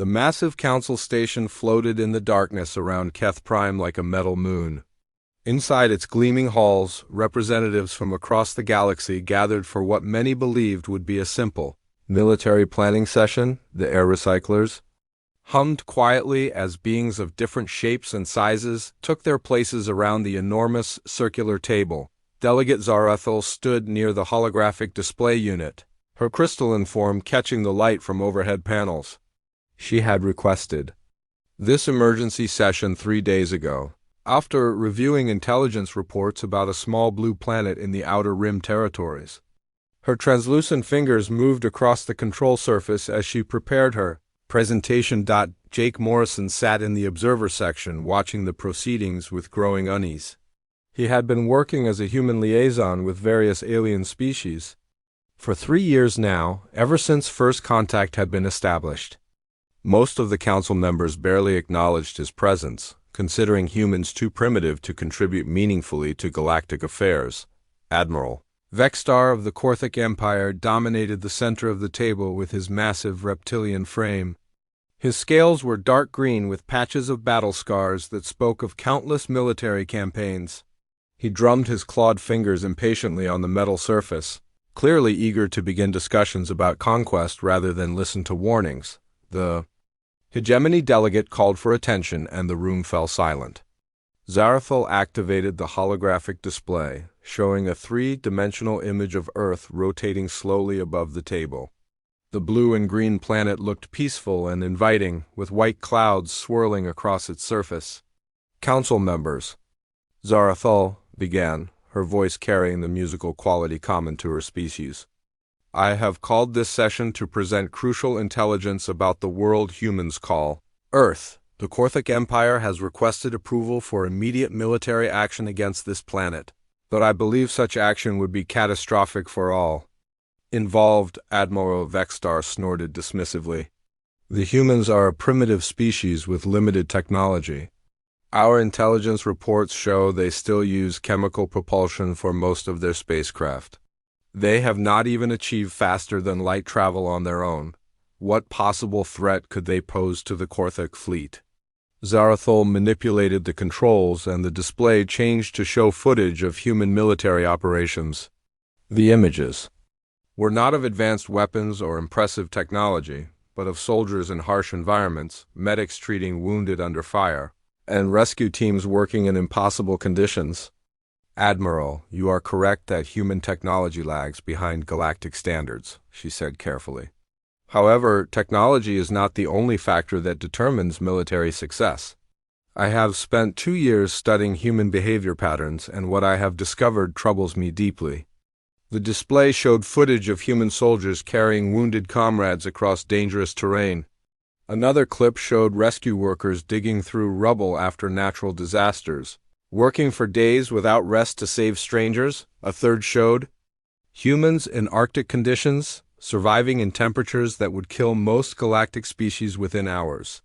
The massive council station floated in the darkness around Keth Prime like a metal moon. Inside its gleaming halls, representatives from across the galaxy gathered for what many believed would be a simple military planning session. The air recyclers hummed quietly as beings of different shapes and sizes took their places around the enormous circular table. Delegate Zarathul stood near the holographic display unit, her crystalline form catching the light from overhead panels. She had requested this emergency session 3 days ago, after reviewing intelligence reports about a small blue planet in the Outer Rim territories. Her translucent fingers moved across the control surface as she prepared her presentation. Jake Morrison sat in the observer section watching the proceedings with growing unease. He had been working as a human liaison with various alien species for 3 years now, ever since first contact had been established. Most of the council members barely acknowledged his presence, considering humans too primitive to contribute meaningfully to galactic affairs. Admiral Vexstar of the Korthic Empire dominated the center of the table with his massive reptilian frame. His scales were dark green with patches of battle scars that spoke of countless military campaigns. He drummed his clawed fingers impatiently on the metal surface, clearly eager to begin discussions about conquest rather than listen to warnings. The hegemony delegate called for attention, and the room fell silent. Zarathul activated the holographic display, showing a 3-dimensional image of Earth rotating slowly above the table. The blue and green planet looked peaceful and inviting, with white clouds swirling across its surface. Council members, Zarathul began, her voice carrying the musical quality common to her species. I have called this session to present crucial intelligence about the world humans call Earth. The Korthic Empire has requested approval for immediate military action against this planet, but I believe such action would be catastrophic for all involved. Admiral Vexstar snorted dismissively. The humans are a primitive species with limited technology. Our intelligence reports show they still use chemical propulsion for most of their spacecraft. They have not even achieved faster than light travel on their own. What possible threat could they pose to the Korthic fleet? Zarathul manipulated the controls, and the display changed to show footage of human military operations. The images were not of advanced weapons or impressive technology, but of soldiers in harsh environments, medics treating wounded under fire, and rescue teams working in impossible conditions. Admiral, you are correct that human technology lags behind galactic standards, she said carefully. However, technology is not the only factor that determines military success. I have spent 2 years studying human behavior patterns, and what I have discovered troubles me deeply. The display showed footage of human soldiers carrying wounded comrades across dangerous terrain. Another clip showed rescue workers digging through rubble after natural disasters, working for days without rest to save strangers. A third showed humans in Arctic conditions, surviving in temperatures that would kill most galactic species within hours.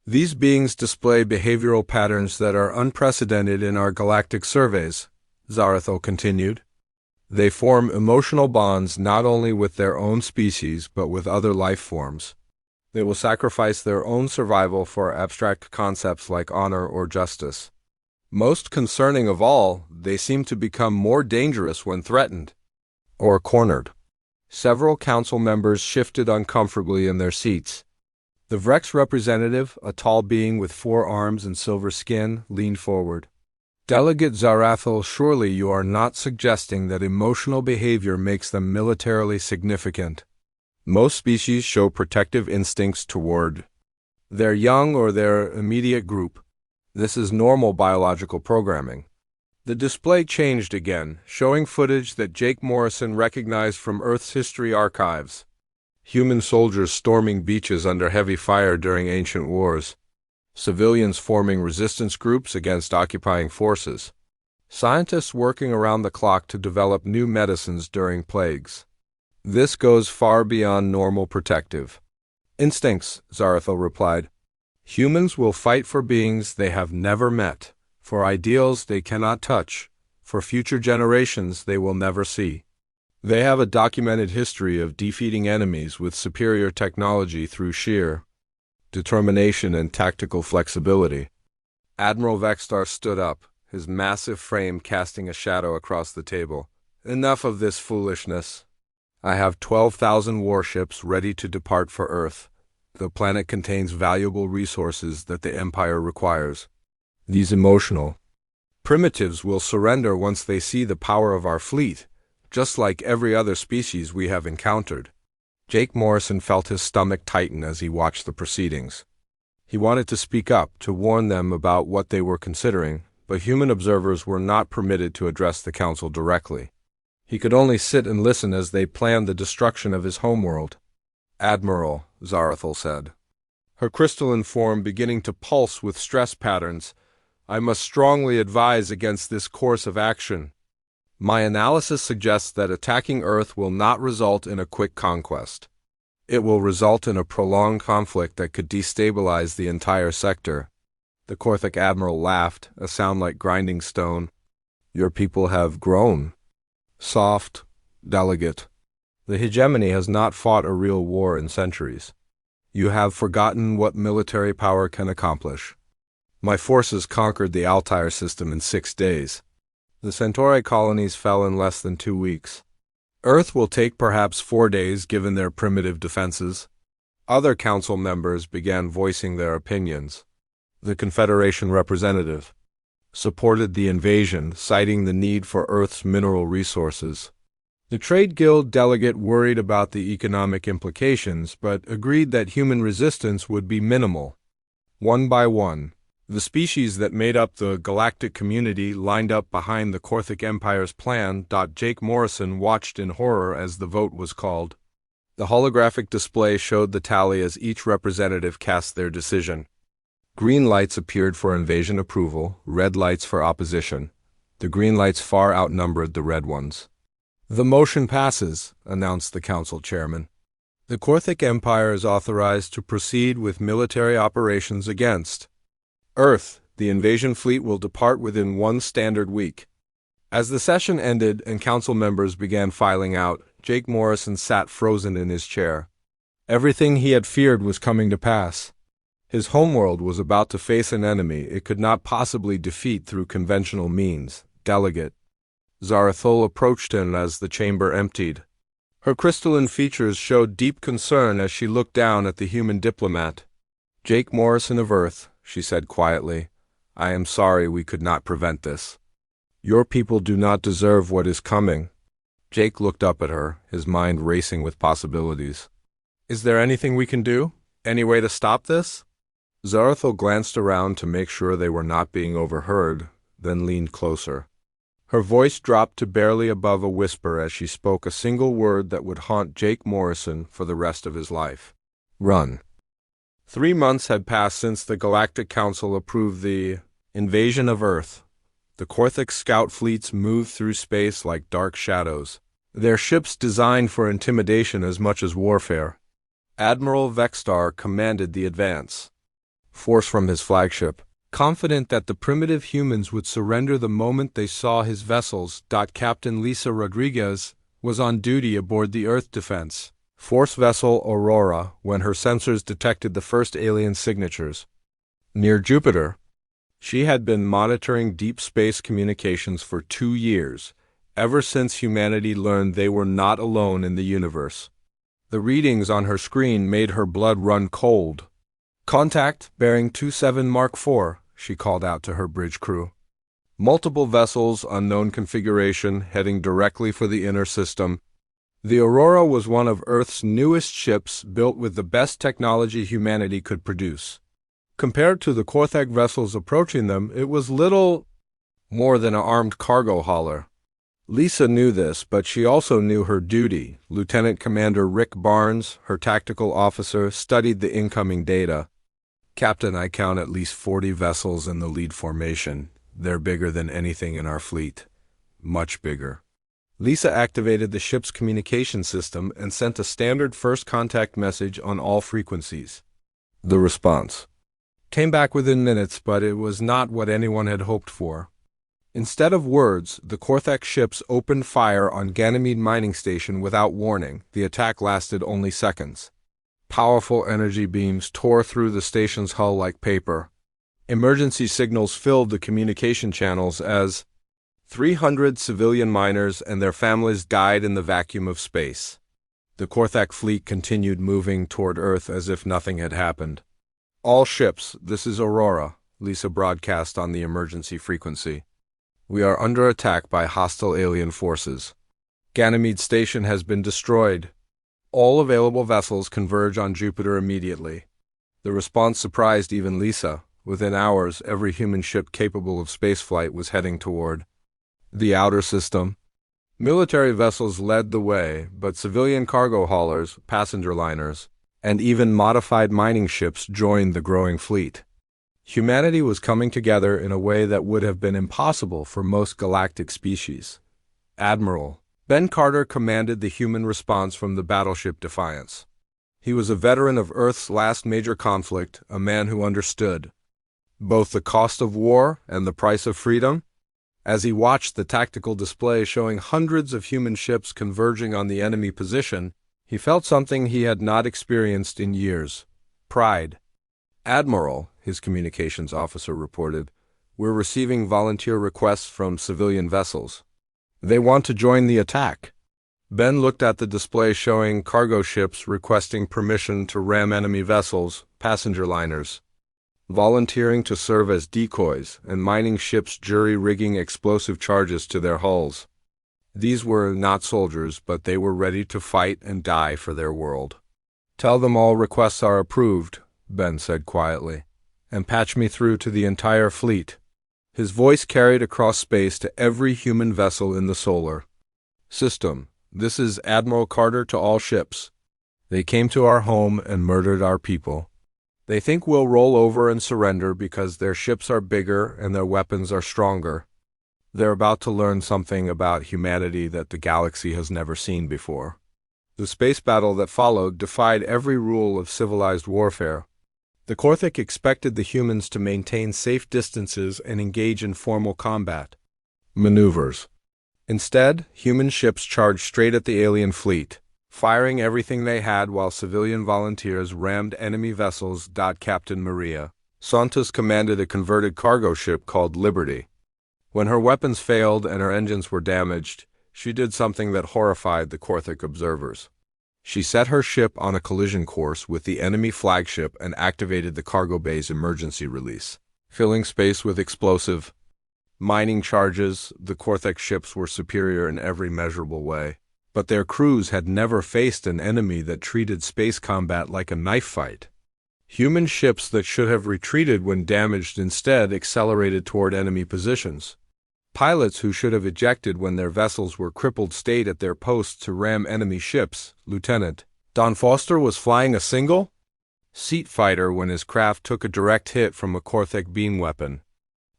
These beings display behavioral patterns that are unprecedented in our galactic surveys, Zarathul continued. They form emotional bonds not only with their own species but with other life forms. They will sacrifice their own survival for abstract concepts like honor or justice. Most concerning of all, they seem to become more dangerous when threatened or cornered. Several council members shifted uncomfortably in their seats. The Vrex representative, a tall being with 4 arms and silver skin, leaned forward. Delegate Zarathul, surely you are not suggesting that emotional behavior makes them militarily significant. Most species show protective instincts toward their young or their immediate group. This is normal biological programming. The display changed again, showing footage that Jake Morrison recognized from Earth's history archives. Human soldiers storming beaches under heavy fire during ancient wars. Civilians forming resistance groups against occupying forces. Scientists working around the clock to develop new medicines during plagues. This goes far beyond normal protective instincts, Zarathul replied. Humans will fight for beings they have never met, for ideals they cannot touch, for future generations they will never see. They have a documented history of defeating enemies with superior technology through sheer determination, and tactical flexibility. Admiral Vextar stood up, his massive frame casting a shadow across the table. Enough of this foolishness. I have 12,000 warships ready to depart for Earth. The planet contains valuable resources that the Empire requires. These emotional primitives will surrender once they see the power of our fleet, just like every other species we have encountered. Jake Morrison felt his stomach tighten as he watched the proceedings. He wanted to speak up, to warn them about what they were considering, but human observers were not permitted to address the Council directly. He could only sit and listen as they planned the destruction of his homeworld. "Admiral," Zarathul said, her crystalline form beginning to pulse with stress patterns, "I must strongly advise against this course of action. My analysis suggests that attacking Earth will not result in a quick conquest. It will result in a prolonged conflict that could destabilize the entire sector." The Korthik admiral laughed, a sound like grinding stone. "Your people have grown. Soft, delegate. The hegemony has not fought a real war in centuries. You have forgotten what military power can accomplish. My forces conquered the Altair system in 6 days. The Centauri colonies fell in less than 2 weeks. Earth will take perhaps 4 days given their primitive defenses." Other council members began voicing their opinions. The Confederation representative supported the invasion, citing the need for Earth's mineral resources. The Trade Guild delegate worried about the economic implications, but agreed that human resistance would be minimal. One by one, the species that made up the galactic community lined up behind the Korthik Empire's plan. Jake Morrison watched in horror as the vote was called. The holographic display showed the tally as each representative cast their decision. Green lights appeared for invasion approval, red lights for opposition. The green lights far outnumbered the red ones. "The motion passes," announced the council chairman. "The Korthik Empire is authorized to proceed with military operations against Earth. The invasion fleet will depart within 1 standard week." As the session ended and council members began filing out, Jake Morrison sat frozen in his chair. Everything he had feared was coming to pass. His homeworld was about to face an enemy it could not possibly defeat through conventional means. Delegate Zarathul approached him as the chamber emptied. Her crystalline features showed deep concern as she looked down at the human diplomat. "Jake Morrison of Earth," she said quietly, "I am sorry we could not prevent this. Your people do not deserve what is coming." Jake looked up at her, his mind racing with possibilities. "Is there anything we can do? Any way to stop this?" Zarathul glanced around to make sure they were not being overheard, then leaned closer. Her voice dropped to barely above a whisper as she spoke a single word that would haunt Jake Morrison for the rest of his life. "Run." 3 months had passed since the Galactic Council approved the invasion of Earth. The Korthik scout fleets moved through space like dark shadows, their ships designed for intimidation as much as warfare. Admiral Vextar commanded the advance force from his flagship, confident that the primitive humans would surrender the moment they saw his vessels. Captain Lisa Rodriguez was on duty aboard the Earth Defense Force vessel Aurora when her sensors detected the first alien signatures. Near Jupiter, she had been monitoring deep space communications for 2 years, ever since humanity learned they were not alone in the universe. The readings on her screen made her blood run cold. "Contact, bearing 27 Mark IV, she called out to her bridge crew. Multiple vessels, unknown configuration, heading directly for the inner system. The Aurora was one of Earth's newest ships, built with the best technology humanity could produce. Compared to the Korthak vessels approaching them, it was little more than an armed cargo hauler. Lisa knew this, but she also knew her duty. Lieutenant Commander Rick Barnes, her tactical officer, studied the incoming data. "Captain, I count at least 40 vessels in the lead formation. They're bigger than anything in our fleet. Much bigger." Lisa activated the ship's communication system and sent a standard first contact message on all frequencies. The response came back within minutes, but it was not what anyone had hoped for. Instead of words, the Korthak ships opened fire on Ganymede mining station without warning. The attack lasted only seconds. Powerful energy beams tore through the station's hull like paper. Emergency signals filled the communication channels as 300 civilian miners and their families died in the vacuum of space. The Korthak fleet continued moving toward Earth as if nothing had happened. All ships, this is Aurora, Lisa broadcast on the emergency frequency. We are under attack by hostile alien forces. Ganymede Station has been destroyed. All available vessels converge on Jupiter immediately. The response surprised even Lisa. Within hours, every human ship capable of spaceflight was heading toward the outer system. Military vessels led the way, but civilian cargo haulers, passenger liners, and even modified mining ships joined the growing fleet. Humanity was coming together in a way that would have been impossible for most galactic species. Admiral Ben Carter commanded the human response from the battleship Defiance. He was a veteran of Earth's last major conflict, a man who understood both the cost of war and the price of freedom. As he watched the tactical display showing hundreds of human ships converging on the enemy position, he felt something he had not experienced in years: pride. "Admiral," his communications officer reported, "we're receiving volunteer requests from civilian vessels. They want to join the attack." Ben looked at the display showing cargo ships requesting permission to ram enemy vessels, passenger liners, volunteering to serve as decoys, and mining ships jury-rigging explosive charges to their hulls. These were not soldiers, but they were ready to fight and die for their world. "Tell them all requests are approved," Ben said quietly, "and patch me through to the entire fleet." His voice carried across space to every human vessel in the solar system. "This is Admiral Carter to all ships. They came to our home and murdered our people. They think we'll roll over and surrender because their ships are bigger and their weapons are stronger. They're about to learn something about humanity that the galaxy has never seen before." The space battle that followed defied every rule of civilized warfare. The Korthak expected the humans to maintain safe distances and engage in formal combat maneuvers. Instead, human ships charged straight at the alien fleet, firing everything they had while civilian volunteers rammed enemy vessels. Captain Maria Santos commanded a converted cargo ship called Liberty. When her weapons failed and her engines were damaged, she did something that horrified the Korthak observers. She set her ship on a collision course with the enemy flagship and activated the cargo bay's emergency release, filling space with explosive mining charges. The Korthak ships were superior in every measurable way, but their crews had never faced an enemy that treated space combat like a knife fight. Human ships that should have retreated when damaged instead accelerated toward enemy positions. Pilots who should have ejected when their vessels were crippled stayed at their posts to ram enemy ships. Lieutenant Don Foster was flying a single-seat fighter when his craft took a direct hit from a Korthak beam weapon.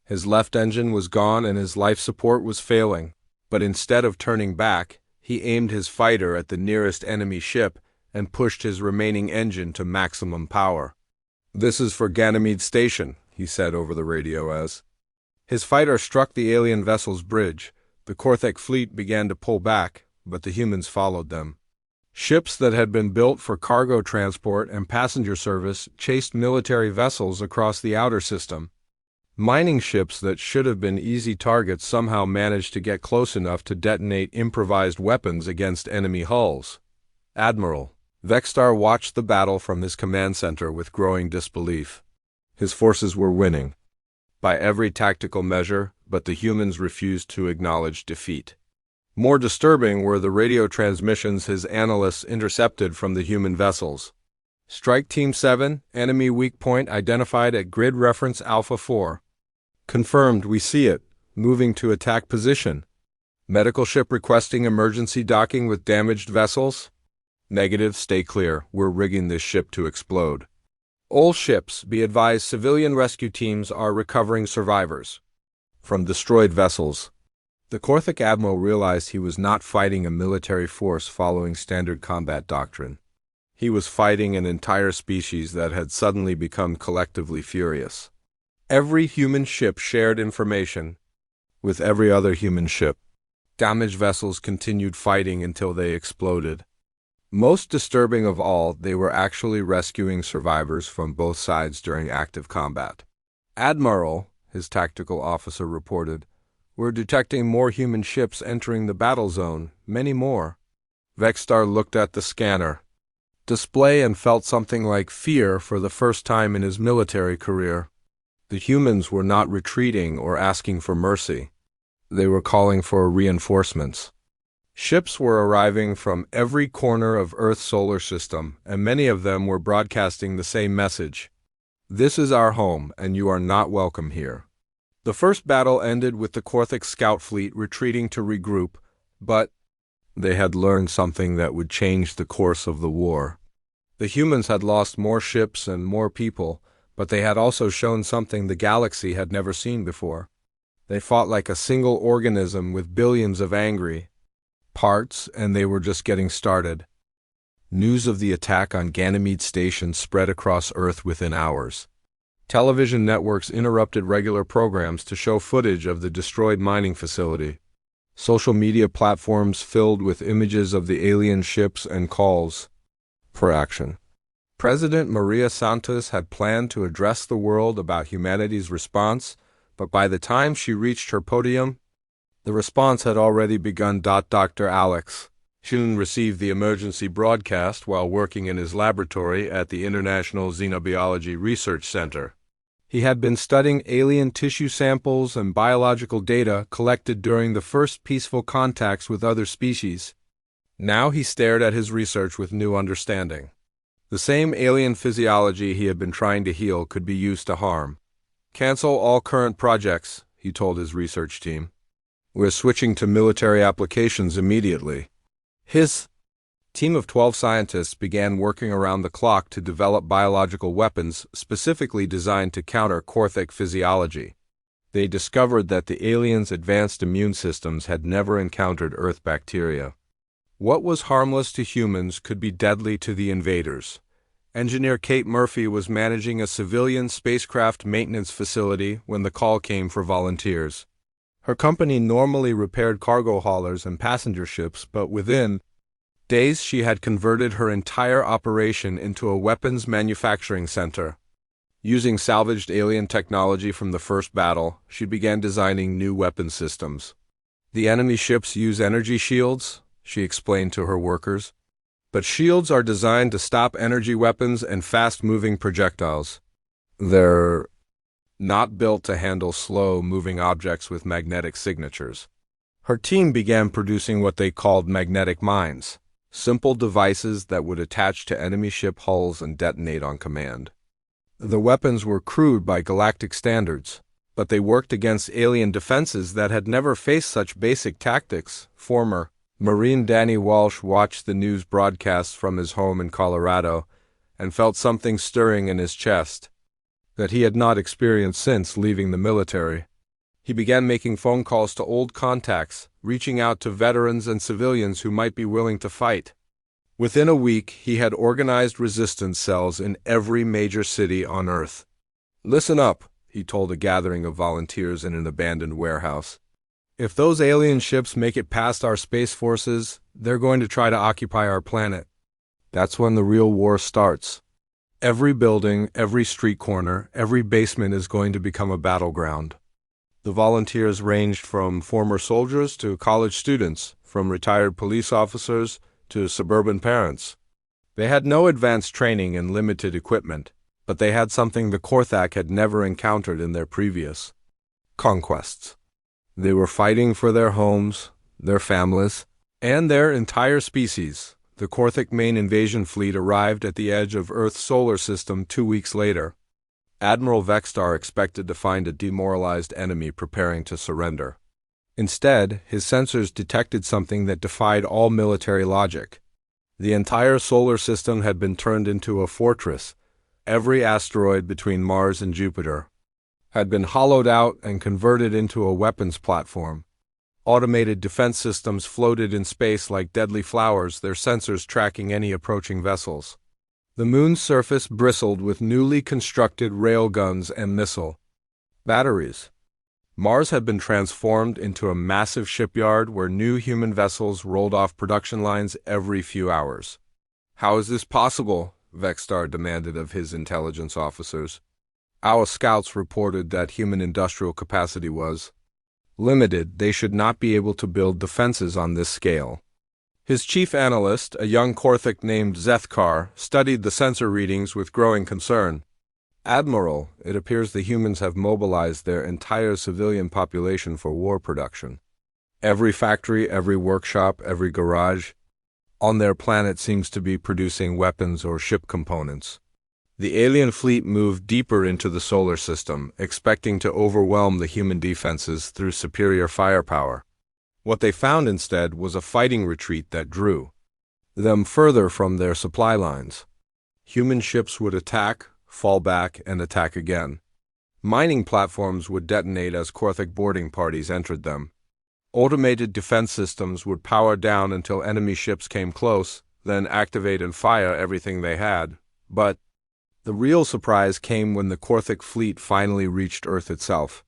His left engine was gone and his life support was failing, but instead of turning back, he aimed his fighter at the nearest enemy ship and pushed his remaining engine to maximum power. "This is for Ganymede Station," he said over the radio as his fighter struck the alien vessel's bridge. The Korthak fleet began to pull back, but the humans followed them. Ships that had been built for cargo transport and passenger service chased military vessels across the outer system. Mining ships that should have been easy targets somehow managed to get close enough to detonate improvised weapons against enemy hulls. Admiral Vexstar watched the battle from his command center with growing disbelief. His forces were winning by every tactical measure, but the humans refused to acknowledge defeat. More disturbing were the radio transmissions his analysts intercepted from the human vessels. "Strike Team 7, enemy weak point identified at grid reference Alpha 4. Confirmed, we see it. Moving to attack position. Medical ship requesting emergency docking with damaged vessels. Negative, stay clear. We're rigging this ship to explode. All ships, be advised, civilian rescue teams are recovering survivors from destroyed vessels." The Korthak admiral realized he was not fighting a military force following standard combat doctrine. He was fighting an entire species that had suddenly become collectively furious. Every human ship shared information with every other human ship. Damaged vessels continued fighting until they exploded. Most disturbing of all, they were actually rescuing survivors from both sides during active combat. "Admiral," his tactical officer reported, "we're detecting more human ships entering the battle zone, many more." Vexstar looked at the scanner display and felt something like fear for the first time in his military career. The humans were not retreating or asking for mercy. They were calling for reinforcements. Ships were arriving from every corner of Earth's solar system, and many of them were broadcasting the same message. "This is our home, and you are not welcome here." The first battle ended with the Korthik scout fleet retreating to regroup, but they had learned something that would change the course of the war. The humans had lost more ships and more people, but they had also shown something the galaxy had never seen before. They fought like a single organism with billions of angry parts, and they were just getting started. News of the attack on Ganymede Station spread across Earth within hours. Television networks interrupted regular programs to show footage of the destroyed mining facility. Social media platforms filled with images of the alien ships and calls for action. President Maria Santos had planned to address the world about humanity's response, but by the time she reached her podium, the response had already begun. Dr. Alex Shun received the emergency broadcast while working in his laboratory at the International Xenobiology Research Center. He had been studying alien tissue samples and biological data collected during the first peaceful contacts with other species. Now he stared at his research with new understanding. The same alien physiology he had been trying to heal could be used to harm. "Cancel all current projects," he told his research team. "We're switching to military applications immediately." His team of 12 scientists began working around the clock to develop biological weapons specifically designed to counter Korthik physiology. They discovered that the aliens' advanced immune systems had never encountered Earth bacteria. What was harmless to humans could be deadly to the invaders. Engineer Kate Murphy was managing a civilian spacecraft maintenance facility when the call came for volunteers. Her company normally repaired cargo haulers and passenger ships, but within days she had converted her entire operation into a weapons manufacturing center. Using salvaged alien technology from the first battle, she began designing new weapon systems. "The enemy ships use energy shields," she explained to her workers. "But shields are designed to stop energy weapons and fast-moving projectiles. They're not built to handle slow-moving objects with magnetic signatures." Her team began producing what they called magnetic mines, simple devices that would attach to enemy ship hulls and detonate on command. The weapons were crude by galactic standards, but they worked against alien defenses that had never faced such basic tactics. Former Marine Danny Walsh watched the news broadcasts from his home in Colorado and felt something stirring in his chest that he had not experienced since leaving the military. He began making phone calls to old contacts, reaching out to veterans and civilians who might be willing to fight. Within a week, he had organized resistance cells in every major city on Earth. "Listen up," he told a gathering of volunteers in an abandoned warehouse. "If those alien ships make it past our space forces, they're going to try to occupy our planet. That's when the real war starts. Every building, every street corner, every basement is going to become a battleground." The volunteers ranged from former soldiers to college students, from retired police officers to suburban parents. They had no advanced training and limited equipment, but they had something the Korthak had never encountered in their previous conquests. They were fighting for their homes, their families, and their entire species. The Korthik main invasion fleet arrived at the edge of Earth's solar system 2 weeks later. Admiral Vexstar expected to find a demoralized enemy preparing to surrender. Instead, his sensors detected something that defied all military logic. The entire solar system had been turned into a fortress. Every asteroid between Mars and Jupiter had been hollowed out and converted into a weapons platform. Automated defense systems floated in space like deadly flowers, their sensors tracking any approaching vessels. The moon's surface bristled with newly constructed railguns and missile batteries. Mars had been transformed into a massive shipyard where new human vessels rolled off production lines every few hours. How is this possible? Vexstar demanded of his intelligence officers. Our scouts reported that human industrial capacity was limited. They should not be able to build defenses on this scale. His chief analyst, a young Korthik named Zethkar, studied the sensor readings with growing concern. Admiral, it appears the humans have mobilized their entire civilian population for war production. Every factory, every workshop, every garage on their planet seems to be producing weapons or ship components. The alien fleet moved deeper into the solar system, expecting to overwhelm the human defenses through superior firepower. What they found instead was a fighting retreat that drew them further from their supply lines. Human ships would attack, fall back, and attack again. Mining platforms would detonate as Korthik boarding parties entered them. Automated defense systems would power down until enemy ships came close, then activate and fire everything they had. But the real surprise came when the Korthik fleet finally reached Earth itself.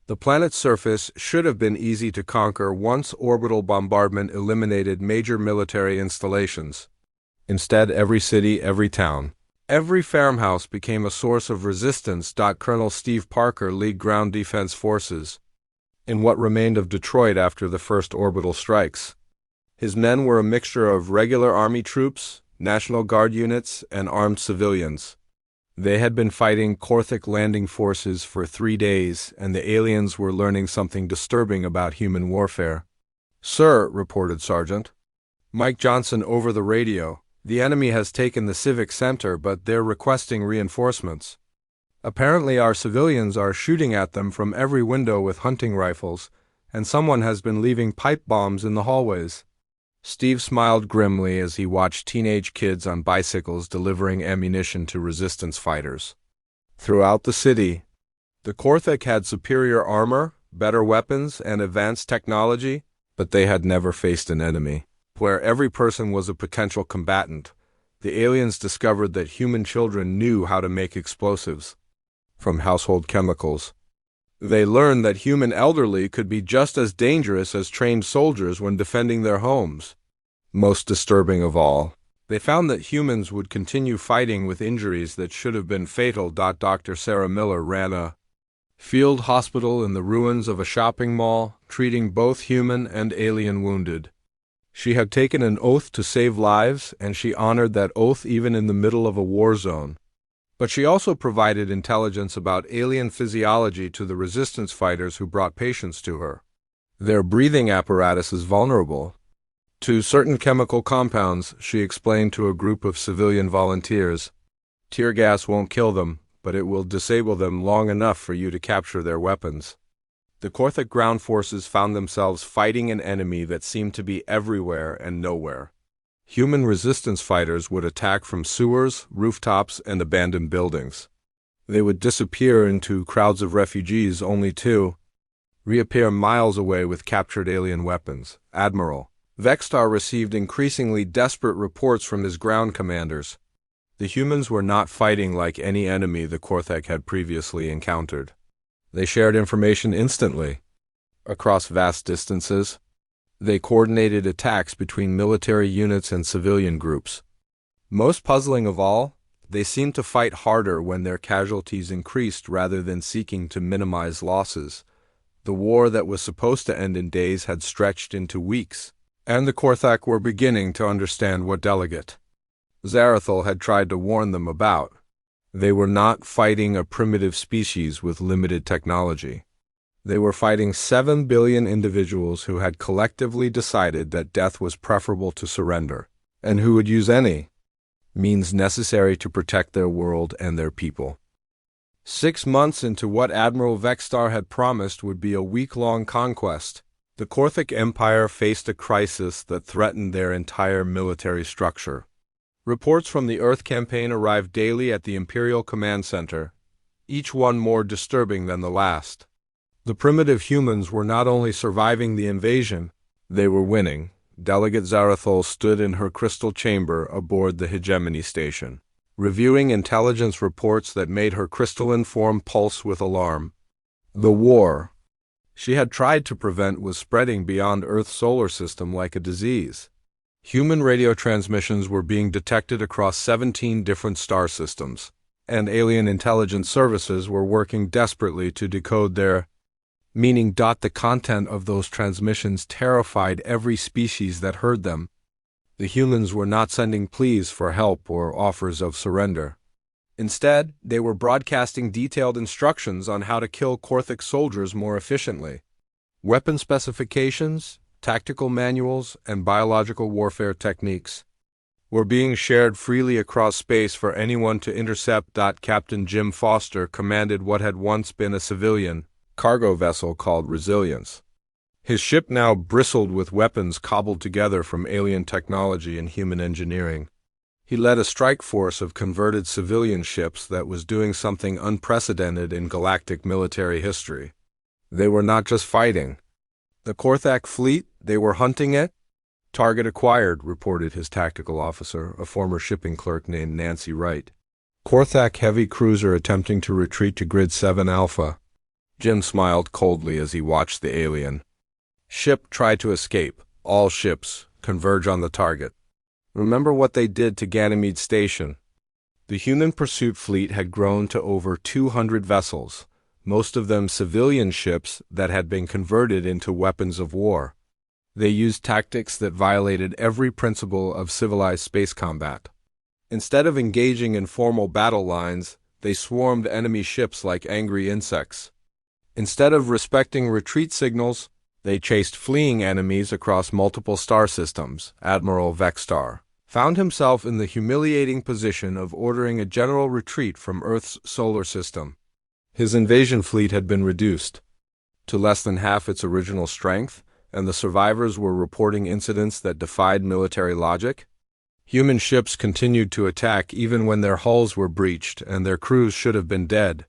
The planet's surface should have been easy to conquer once orbital bombardment eliminated major military installations. Instead, every city, every town, every farmhouse became a source of resistance. Colonel Steve Parker led ground defense forces in what remained of Detroit after the first orbital strikes. His men were a mixture of regular Army troops, National Guard units, and armed civilians. They had been fighting Korthik landing forces for 3 days, and the aliens were learning something disturbing about human warfare. "Sir," reported Sergeant Mike Johnson over the radio, "the enemy has taken the Civic Center, but they're requesting reinforcements. Apparently our civilians are shooting at them from every window with hunting rifles, and someone has been leaving pipe bombs in the hallways." Steve smiled grimly as he watched teenage kids on bicycles delivering ammunition to resistance fighters. Throughout the city, the Korthik had superior armor, better weapons, and advanced technology, but they had never faced an enemy where every person was a potential combatant. The aliens discovered that human children knew how to make explosives from household chemicals. They learned that human elderly could be just as dangerous as trained soldiers when defending their homes. Most disturbing of all, they found that humans would continue fighting with injuries that should have been fatal. Dr. Sarah Miller ran a field hospital in the ruins of a shopping mall, treating both human and alien wounded. She had taken an oath to save lives, and she honored that oath even in the middle of a war zone. But she also provided intelligence about alien physiology to the resistance fighters who brought patients to her. Their breathing apparatus is vulnerable to certain chemical compounds, she explained to a group of civilian volunteers. Tear gas won't kill them, but it will disable them long enough for you to capture their weapons. The Korthik ground forces found themselves fighting an enemy that seemed to be everywhere and nowhere. Human resistance fighters would attack from sewers, rooftops, and abandoned buildings. They would disappear into crowds of refugees only to reappear miles away with captured alien weapons. Admiral Vexstar received increasingly desperate reports from his ground commanders. The humans were not fighting like any enemy the Korthik had previously encountered. They shared information instantly, across vast distances. They coordinated attacks between military units and civilian groups. Most puzzling of all, they seemed to fight harder when their casualties increased rather than seeking to minimize losses. The war that was supposed to end in days had stretched into weeks, and the Korthik were beginning to understand what Delegate Zarathul had tried to warn them about. They were not fighting a primitive species with limited technology. They were fighting 7 billion individuals who had collectively decided that death was preferable to surrender, and who would use any means necessary to protect their world and their people. 6 months into what Admiral Vexstar had promised would be a week-long conquest, the Korthik Empire faced a crisis that threatened their entire military structure. Reports from the Earth campaign arrived daily at the Imperial Command Center, each one more disturbing than the last. The primitive humans were not only surviving the invasion, they were winning. Delegate Zarathul stood in her crystal chamber aboard the hegemony station, reviewing intelligence reports that made her crystalline form pulse with alarm. The war she had tried to prevent was spreading beyond Earth's solar system like a disease. Human radio transmissions were being detected across 17 different star systems, and alien intelligence services were working desperately to decode their meaning. The content of those transmissions terrified every species that heard them. The humans were not sending pleas for help or offers of surrender. Instead, they were broadcasting detailed instructions on how to kill Korthik soldiers more efficiently. Weapon specifications, tactical manuals, and biological warfare techniques were being shared freely across space for anyone to intercept. Captain Jim Foster commanded what had once been a civilian cargo vessel called Resilience. His ship now bristled with weapons cobbled together from alien technology and human engineering. He led a strike force of converted civilian ships that was doing something unprecedented in galactic military history. They were not just fighting the Korthak fleet, they were hunting it. Target acquired, reported his tactical officer, a former shipping clerk named Nancy Wright. Korthak heavy cruiser attempting to retreat to Grid 7 Alpha. Jim smiled coldly as he watched the alien ship try to escape. All ships converge on the target. Remember what they did to Ganymede Station. The human pursuit fleet had grown to over 200 vessels, most of them civilian ships that had been converted into weapons of war. They used tactics that violated every principle of civilized space combat. Instead of engaging in formal battle lines, they swarmed enemy ships like angry insects. Instead of respecting retreat signals, they chased fleeing enemies across multiple star systems. Admiral Vexstar found himself in the humiliating position of ordering a general retreat from Earth's solar system. His invasion fleet had been reduced to less than half its original strength, and the survivors were reporting incidents that defied military logic. Human ships continued to attack even when their hulls were breached and their crews should have been dead.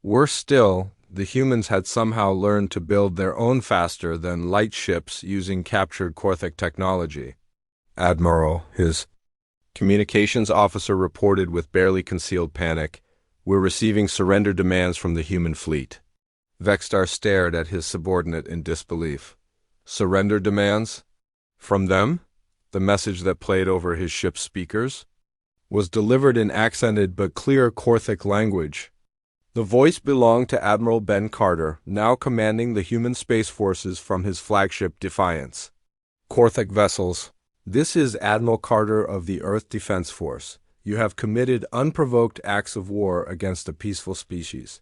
Worse still, the humans had somehow learned to build their own faster-than-light ships using captured Korthik technology. Admiral, his communications officer reported with barely concealed panic, "We're receiving surrender demands from the human fleet." Vexstar stared at his subordinate in disbelief. Surrender demands? From them? The message that played over his ship's speakers was delivered in accented but clear Korthik language. The voice belonged to Admiral Ben Carter, now commanding the human space forces from his flagship Defiance. Korthik vessels. This is Admiral Carter of the Earth Defense Force. You have committed unprovoked acts of war against a peaceful species.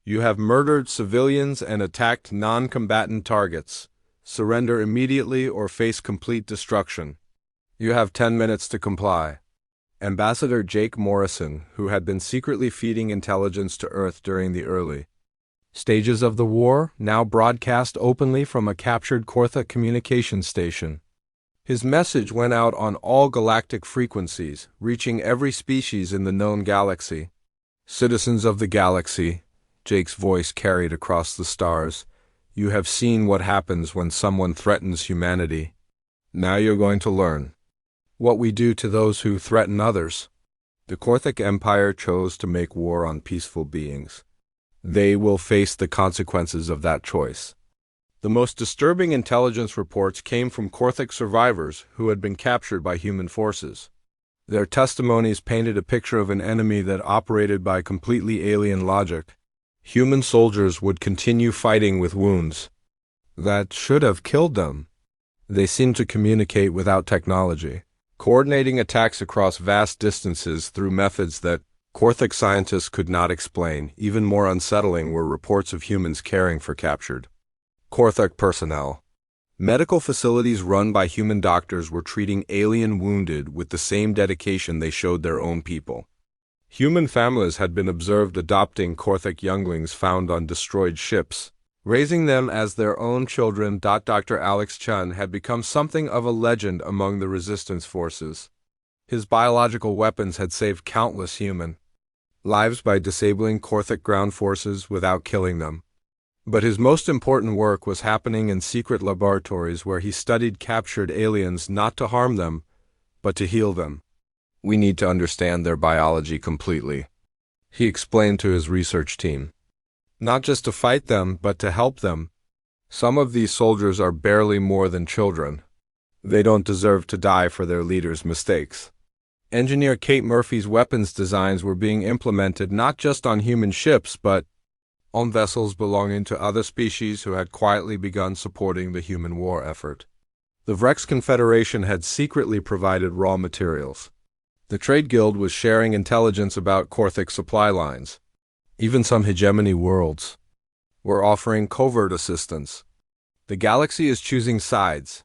You have murdered civilians and attacked non-combatant targets. Surrender immediately or face complete destruction. You have 10 minutes to comply. Ambassador Jake Morrison, who had been secretly feeding intelligence to Earth during the early stages of the war, now broadcast openly from a captured Korthik communications station. His message went out on all galactic frequencies, reaching every species in the known galaxy. Citizens of the galaxy, Jake's voice carried across the stars, you have seen what happens when someone threatens humanity. Now you're going to learn what we do to those who threaten others. The Korthik Empire chose to make war on peaceful beings. They will face the consequences of that choice. The most disturbing intelligence reports came from Korthik survivors who had been captured by human forces. Their testimonies painted a picture of an enemy that operated by completely alien logic. Human soldiers would continue fighting with wounds that should have killed them. They seemed to communicate without technology, coordinating attacks across vast distances through methods that Korthik scientists could not explain. Even more unsettling were reports of humans caring for captured Korthik personnel. Medical facilities run by human doctors were treating alien wounded with the same dedication they showed their own people. Human families had been observed adopting Korthik younglings found on destroyed ships, raising them as their own children. Dr. Alex Chun had become something of a legend among the resistance forces. His biological weapons had saved countless human lives by disabling Korthik ground forces without killing them. But his most important work was happening in secret laboratories where he studied captured aliens not to harm them, but to heal them. We need to understand their biology completely, he explained to his research team. Not just to fight them, but to help them. Some of these soldiers are barely more than children. They don't deserve to die for their leader's mistakes. Engineer Kate Murphy's weapons designs were being implemented not just on human ships, but on vessels belonging to other species who had quietly begun supporting the human war effort. The Vrex Confederation had secretly provided raw materials. The Trade Guild was sharing intelligence about Korthik supply lines. Even some hegemony worlds were offering covert assistance. The galaxy is choosing sides,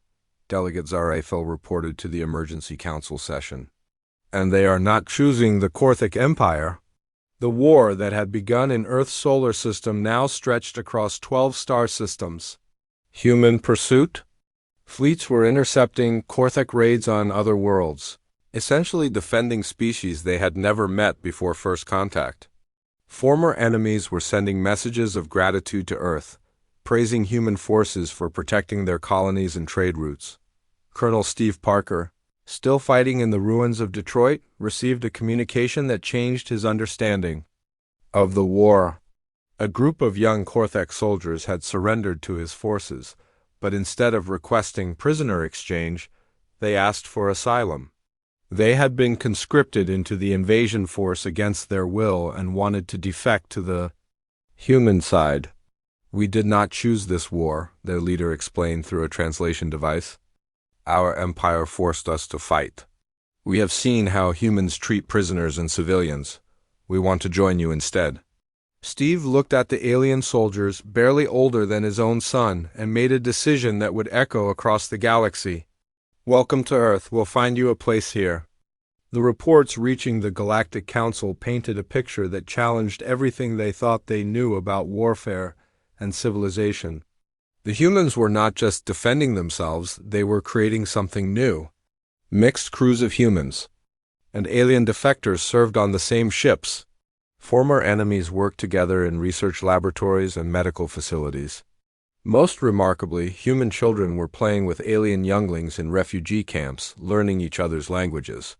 Delegate Zarafil reported to the Emergency Council session. And they are not choosing the Korthik Empire. The war that had begun in Earth's solar system now stretched across 12 star systems. Human pursuit? Fleets were intercepting Korthik raids on other worlds, essentially defending species they had never met before first contact. Former enemies were sending messages of gratitude to Earth, praising human forces for protecting their colonies and trade routes. Colonel Steve Parker, still fighting in the ruins of Detroit, received a communication that changed his understanding of the war. A group of young Korthik soldiers had surrendered to his forces, but instead of requesting prisoner exchange, they asked for asylum. They had been conscripted into the invasion force against their will and wanted to defect to the human side. "We did not choose this war," their leader explained through a translation device. "Our empire forced us to fight. We have seen how humans treat prisoners and civilians. We want to join you instead." Steve looked at the alien soldiers, barely older than his own son, and made a decision that would echo across the galaxy. "Welcome to Earth. We'll find you a place here." The reports reaching the Galactic Council painted a picture that challenged everything they thought they knew about warfare and civilization. The humans were not just defending themselves, they were creating something new. Mixed crews of humans and alien defectors served on the same ships. Former enemies worked together in research laboratories and medical facilities. Most remarkably, human children were playing with alien younglings in refugee camps, learning each other's languages.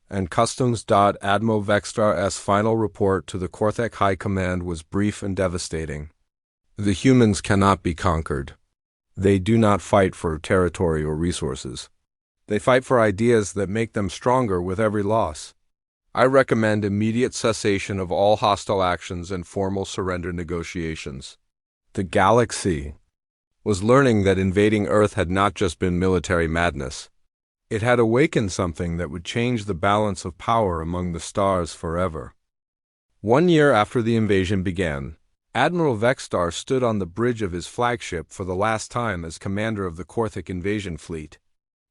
And Customs. Admiral Vextar's final report to the Korthik High Command was brief and devastating. "The humans cannot be conquered. They do not fight for territory or resources. They fight for ideas that make them stronger with every loss. I recommend immediate cessation of all hostile actions and formal surrender negotiations." The galaxy was learning that invading Earth had not just been military madness. It had awakened something that would change the balance of power among the stars forever. 1 year after the invasion began, Admiral Vextar stood on the bridge of his flagship for the last time as commander of the Korthik invasion fleet.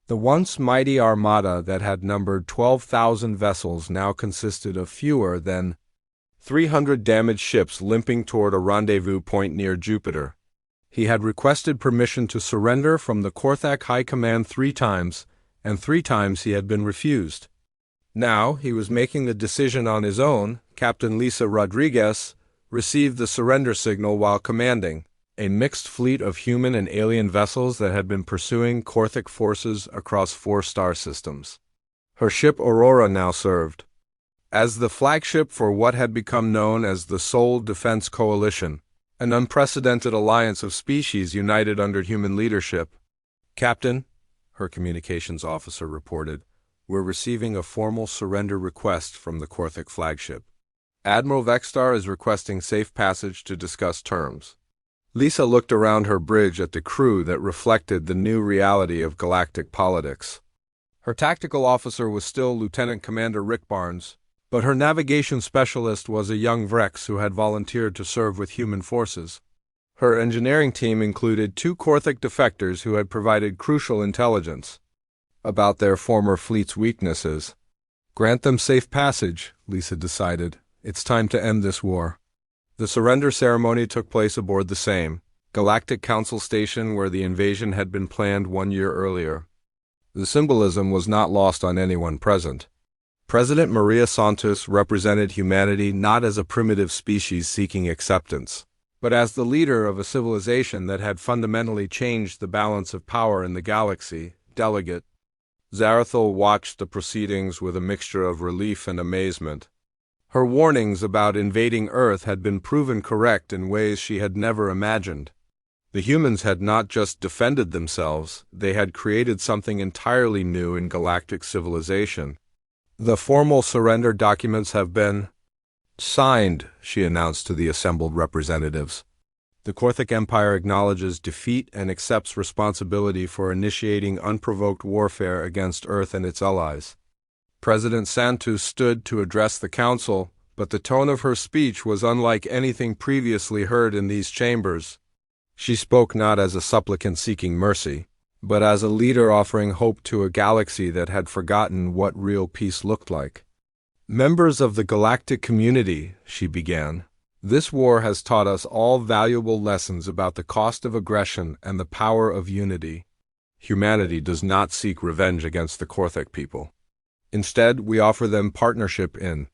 The once mighty armada that had numbered 12,000 vessels now consisted of fewer than 300 damaged ships limping toward a rendezvous point near Jupiter. He had requested permission to surrender from the Korthik High Command 3 times, and 3 times he had been refused. Now he was making the decision on his own. Captain Lisa Rodriguez received the surrender signal while commanding a mixed fleet of human and alien vessels that had been pursuing Korthik forces across 4 star systems. Her ship Aurora now served as the flagship for what had become known as the Soul Defense Coalition, an unprecedented alliance of species united under human leadership. "Captain," her communications officer reported, "we're receiving a formal surrender request from the Korthik flagship. Admiral Vextar is requesting safe passage to discuss terms." Lisa looked around her bridge at the crew that reflected the new reality of galactic politics. Her tactical officer was still Lieutenant Commander Rick Barnes, but her navigation specialist was a young Vrex who had volunteered to serve with human forces. Her engineering team included 2 Korthik defectors who had provided crucial intelligence about their former fleet's weaknesses. "Grant them safe passage," Lisa decided. "It's time to end this war." The surrender ceremony took place aboard the same Galactic Council station where the invasion had been planned 1 year earlier. The symbolism was not lost on anyone present. President Maria Santos represented humanity not as a primitive species seeking acceptance, but as the leader of a civilization that had fundamentally changed the balance of power in the galaxy. Delegate Zarathil watched the proceedings with a mixture of relief and amazement. Her warnings about invading Earth had been proven correct in ways she had never imagined. The humans had not just defended themselves, they had created something entirely new in galactic civilization. "The formal surrender documents have been signed," she announced to the assembled representatives. "The Korthic Empire acknowledges defeat and accepts responsibility for initiating unprovoked warfare against Earth and its allies." President Santu stood to address the council, but the tone of her speech was unlike anything previously heard in these chambers. She spoke not as a supplicant seeking mercy, but as a leader offering hope to a galaxy that had forgotten what real peace looked like. "Members of the galactic community," she began, "this war has taught us all valuable lessons about the cost of aggression and the power of unity. Humanity does not seek revenge against the Korthic people. Instead, we offer them partnership in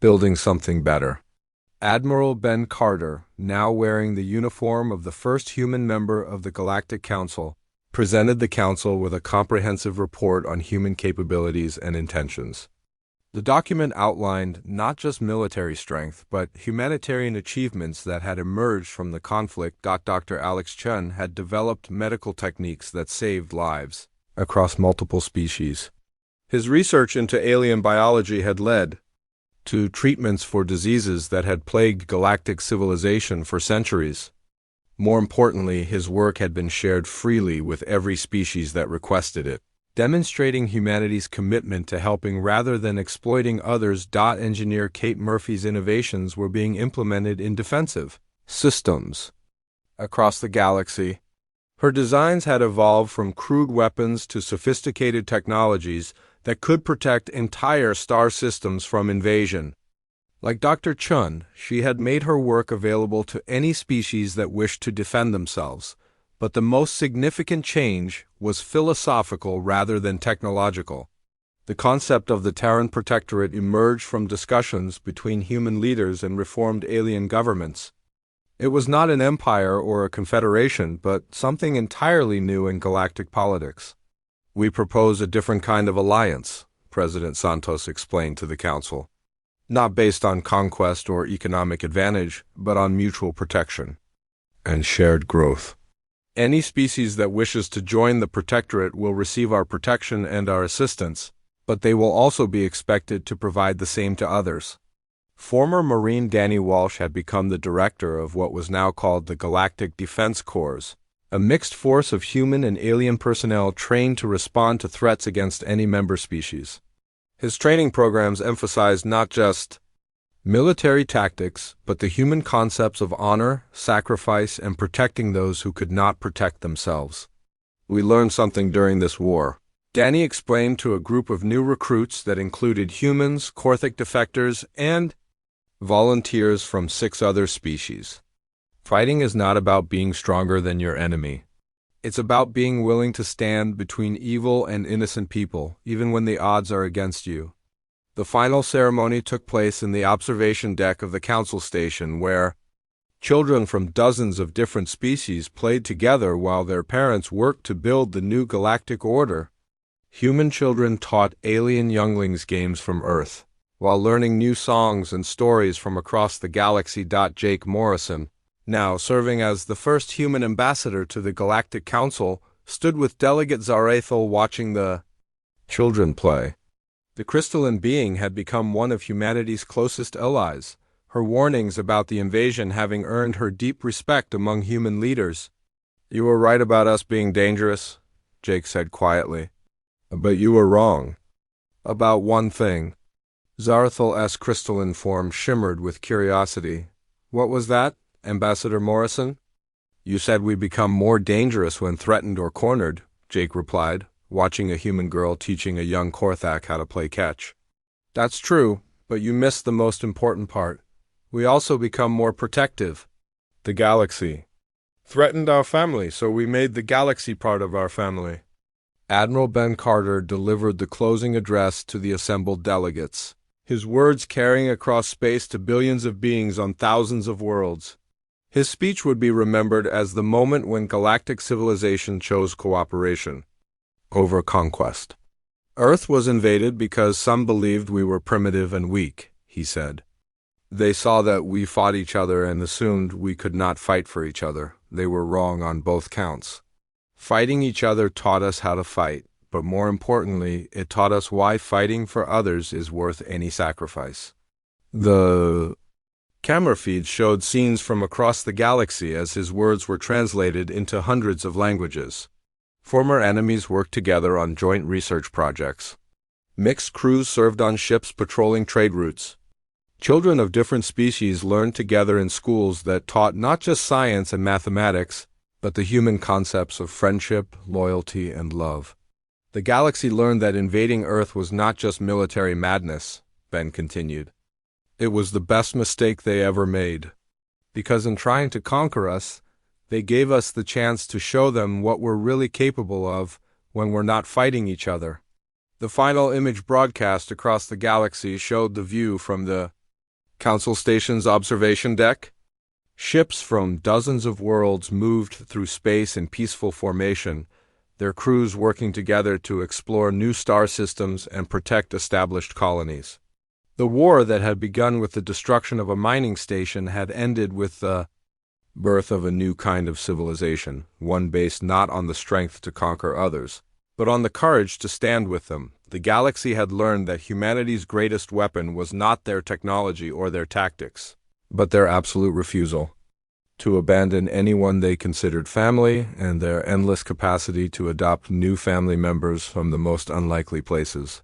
building something better." Admiral Ben Carter, now wearing the uniform of the first human member of the Galactic Council, presented the Council with a comprehensive report on human capabilities and intentions. The document outlined not just military strength, but humanitarian achievements that had emerged from the conflict. Dr. Alex Chen had developed medical techniques that saved lives across multiple species. His research into alien biology had led to treatments for diseases that had plagued galactic civilization for centuries. More importantly, his work had been shared freely with every species that requested it, demonstrating humanity's commitment to helping rather than exploiting others. Engineer Kate Murphy's innovations were being implemented in defensive systems across the galaxy. Her designs had evolved from crude weapons to sophisticated technologies that could protect entire star systems from invasion. Like Dr. Chun, she had made her work available to any species that wished to defend themselves, but the most significant change was philosophical rather than technological. The concept of the Terran Protectorate emerged from discussions between human leaders and reformed alien governments. It was not an empire or a confederation, but something entirely new in galactic politics. "We propose a different kind of alliance," President Santos explained to the Council. "Not based on conquest or economic advantage, but on mutual protection and shared growth. Any species that wishes to join the Protectorate will receive our protection and our assistance, but they will also be expected to provide the same to others." Former Marine Danny Walsh had become the director of what was now called the Galactic Defense Corps, a mixed force of human and alien personnel trained to respond to threats against any member species. His training programs emphasized not just military tactics, but the human concepts of honor, sacrifice, and protecting those who could not protect themselves. "We learned something during this war," Danny explained to a group of new recruits that included humans, Korthic defectors, and volunteers from 6 other species. "Fighting is not about being stronger than your enemy. It's about being willing to stand between evil and innocent people, even when the odds are against you." The final ceremony took place in the observation deck of the Council Station, where children from dozens of different species played together while their parents worked to build the new galactic order. Human children taught alien younglings games from Earth, while learning new songs and stories from across the galaxy. Jake Morrison, now serving as the first human ambassador to the Galactic Council, stood with Delegate Zarathel watching the children play. The crystalline being had become one of humanity's closest allies, her warnings about the invasion having earned her deep respect among human leaders. "You were right about us being dangerous," Jake said quietly. "But you were wrong. About one thing." Zarathel's crystalline form shimmered with curiosity. "What was that, Ambassador Morrison?" "You said we become more dangerous when threatened or cornered," Jake replied, watching a human girl teaching a young Korthak how to play catch. "That's true, but you missed the most important part. We also become more protective. The galaxy threatened our family, so we made the galaxy part of our family." Admiral Ben Carter delivered the closing address to the assembled delegates, his words carrying across space to billions of beings on thousands of worlds. His speech would be remembered as the moment when galactic civilization chose cooperation over conquest. "Earth was invaded because some believed we were primitive and weak," he said. "They saw that we fought each other and assumed we could not fight for each other. they were wrong on both counts. Fighting each other taught us how to fight, but more importantly, it taught us why fighting for others is worth any sacrifice. The camera feed showed scenes from across the galaxy as his words were translated into hundreds of languages. Former enemies worked together on joint research projects. Mixed crews served on ships patrolling trade routes. Children of different species learned together in schools that taught not just science and mathematics, but the human concepts of friendship, loyalty, and love. The galaxy learned that invading Earth was not just military madness, Ben continued. It was the best mistake they ever made. Because in trying to conquer us, they gave us the chance to show them what we're really capable of when we're not fighting each other. The final image broadcast across the galaxy showed the view from the Council Station's observation deck. Ships from dozens of worlds moved through space in peaceful formation, their crews working together to explore new star systems and protect established colonies. The war that had begun with the destruction of a mining station had ended with the birth of a new kind of civilization, one based not on the strength to conquer others, but on the courage to stand with them. The galaxy had learned that humanity's greatest weapon was not their technology or their tactics, but their absolute refusal to abandon anyone they considered family and their endless capacity to adopt new family members from the most unlikely places.